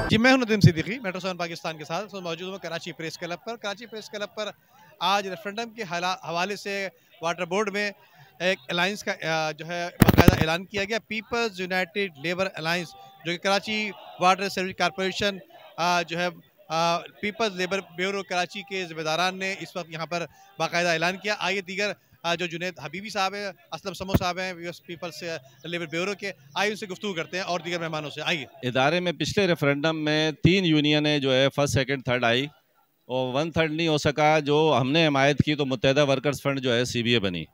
जी, मैं हूं नदीम सिद्दीकी, मेट्रो 7 पाकिस्तान के साथ तो मौजूद हूँ कराची प्रेस क्लब पर। कराची प्रेस क्लब पर आज रेफरेंडम के हवाले से वाटर बोर्ड में एक अलायंस का जो है बाकायदा ऐलान किया गया, पीपल्स यूनाइटेड लेबर अलायंस, जो कि कराची वाटर सर्विस कॉरपोरेशन जो है पीपल्स लेबर ब्यूरो कराची के ज़िम्मेदारान ने इस वक्त यहाँ पर बाकायदा ऐलान किया। आइए दीगर जो जुनैद हबीबी साहब हैं, असलम समो साहब हैं, यूएस पीपल्स लेबर ब्यूरो के, आइए उनसे गुफ्तगू करते हैं और दीगर मेहमानों से। आइए। इदारे में पिछले रेफरेंडम में 3 यूनियनें जो है फर्स्ट सेकंड थर्ड आई और 1/3 नहीं हो सका। जो हमने हिमायत की तो मुत्तहिदा वर्कर्स फंड जो है सीबीए बनी।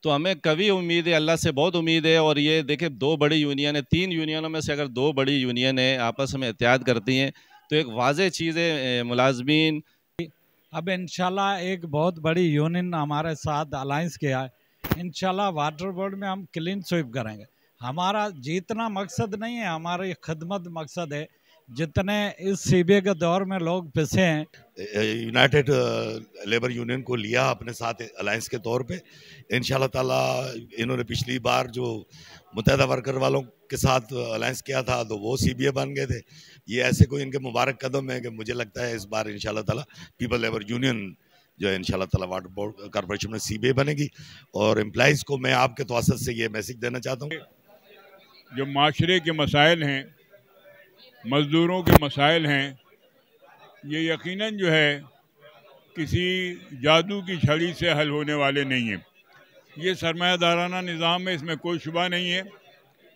तो हमें कभी उम्मीद है, अल्लाह से बहुत उम्मीद है। और ये देखिए 2 बड़ी यूनियन है, 3 यूनियनों में से अगर 2 बड़ी यूनियन है आपस में एहतियात करती हैं तो एक वाज़ेह चीज़ है। मुलाजमीन अब इंशाल्लाह एक बहुत बड़ी यूनियन हमारे साथ अलायंस किया है। इंशाल्लाह वाटर बोर्ड में हम क्लीन स्वीप करेंगे। हमारा जीतना मकसद नहीं है, हमारी खिदमत मकसद है। जितने इस सीबीए के दौर में लोग पिसे हैं, यूनाइटेड लेबर यूनियन को लिया अपने साथ अलायंस के तौर पे। इंशाल्लाह ताला इन्होंने पिछली बार जो मुत्तहिदा वर्कर वालों के साथ अलायंस किया था तो वो सीबीए बन गए थे। ये ऐसे कोई इनके मुबारक कदम है कि मुझे लगता है इस बार इंशाल्लाह ताला पीपल लेबर यूनियन जो है इंशाल्लाह ताला वाटर बोर्ड कॉर्पोरेशन में सीबीए बनेगी। और एम्प्लॉइज़ को मैं आपके तवसत से ये मैसेज देना चाहता हूँ, जो माशरे के मसाइल हैं, मज़दूरों के मसाइल हैं, ये यकीनन जो है किसी जादू की छड़ी से हल होने वाले नहीं हैं। ये सरमायादाराना निज़ाम है, इसमें कोई शुबा नहीं है।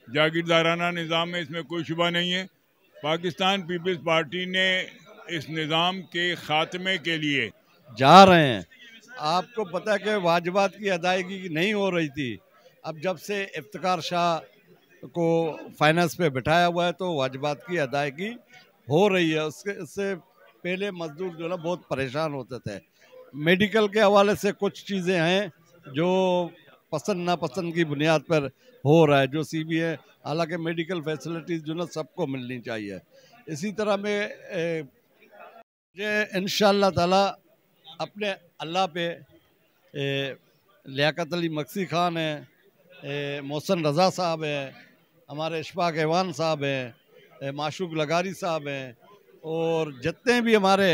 जागीरदाराना निज़ाम है, इसमें कोई शुबा नहीं है। पाकिस्तान पीपल्स पार्टी ने इस निज़ाम के ख़ात्मे के लिए जा रहे हैं। आपको पता है कि वाजिबात की अदायगी नहीं हो रही थी। अब जब से इफ्तिकार शाह को फाइनेंस पे बिठाया हुआ है तो वाजिबात की अदायगी हो रही है। इससे पहले मजदूर जो है ना बहुत परेशान होते थे। मेडिकल के हवाले से कुछ चीज़ें हैं जो पसंद नापसंद की बुनियाद पर हो रहा है, जो सीबीए, हालांकि मेडिकल फैसिलिटीज़ जो ना सबको मिलनी चाहिए। इसी तरह में इंशाअल्लाह ताला अपने अल्लाह पे लियाकत अली मक्सी खान है, मोहसन रज़ा साहब है, हमारे इशफाक ऐवान साहब हैं, माशूक लगारी साहब हैं और जितने भी हमारे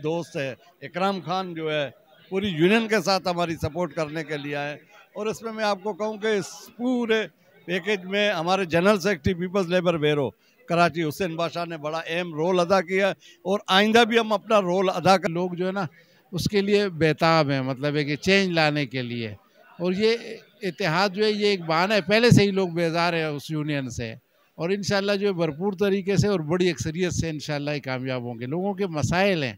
दोस्त हैं, इकराम खान जो है पूरी यूनियन के साथ हमारी सपोर्ट करने के लिए आए। और इसमें मैं आपको कहूँ कि इस पूरे पैकेज में हमारे general secretary peoples labour bureau Karachi Hussain Badshah ने बड़ा अहम रोल अदा किया और आइंदा भी हम अपना रोल अदा कर। लोग जो है ना उसके लिए बेताब हैं, मतलब है कि चेंज लाने के लिए। और ये इत्तेहाद जो है ये एक बहाना है, पहले से ही लोग बेजार है उस यूनियन से। और इंशाल्लाह जो है भरपूर तरीके से और बड़ी अक्सरियत से इंशाल्लाह कामयाब होंगे। लोगों के मसाइल हैं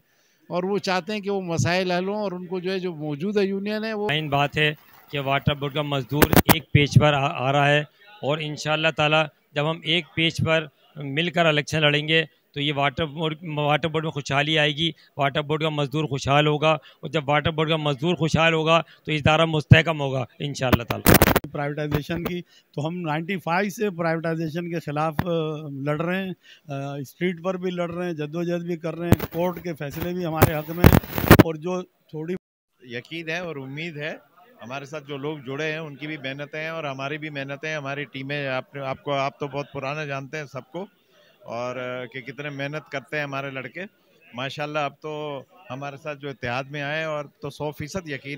और वो चाहते हैं कि वो मसाइल हल हों और उनको जो है जो मौजूदा यूनियन है वो मेन बात है कि वाटर बोर्ड का मज़दूर एक पेज पर आ रहा है और इंशाअल्लाह ताला जब हम एक पेज पर मिलकर इलेक्शन लड़ेंगे तो ये वाटर बोर्ड में खुशहाली आएगी। वाटर बोर्ड का मज़दूर खुशहाल होगा और जब वाटर बोर्ड का मज़दूर खुशहाल होगा तो इदारा मुस्तहकम होगा इंशाअल्लाह ताला। प्राइवेटाइजेशन की तो हम 95 से प्राइवेटाइजेशन के ख़िलाफ़ लड़ रहे हैं, स्ट्रीट पर भी लड़ रहे हैं, जद्दोजहद भी कर रहे हैं, कोर्ट के फैसले भी हमारे हक़ में। और जो थोड़ी यकीन है और उम्मीद है हमारे साथ जो लोग जुड़े हैं उनकी भी मेहनतें हैं और हमारी भी मेहनतें हैं। हमारी टीमें आप तो बहुत पुराने जानते हैं सबको और कि कितने मेहनत करते हैं हमारे लड़के माशाल्लाह। अब तो हमारे साथ जो इत्तेहाद में आए और तो 100% यकीन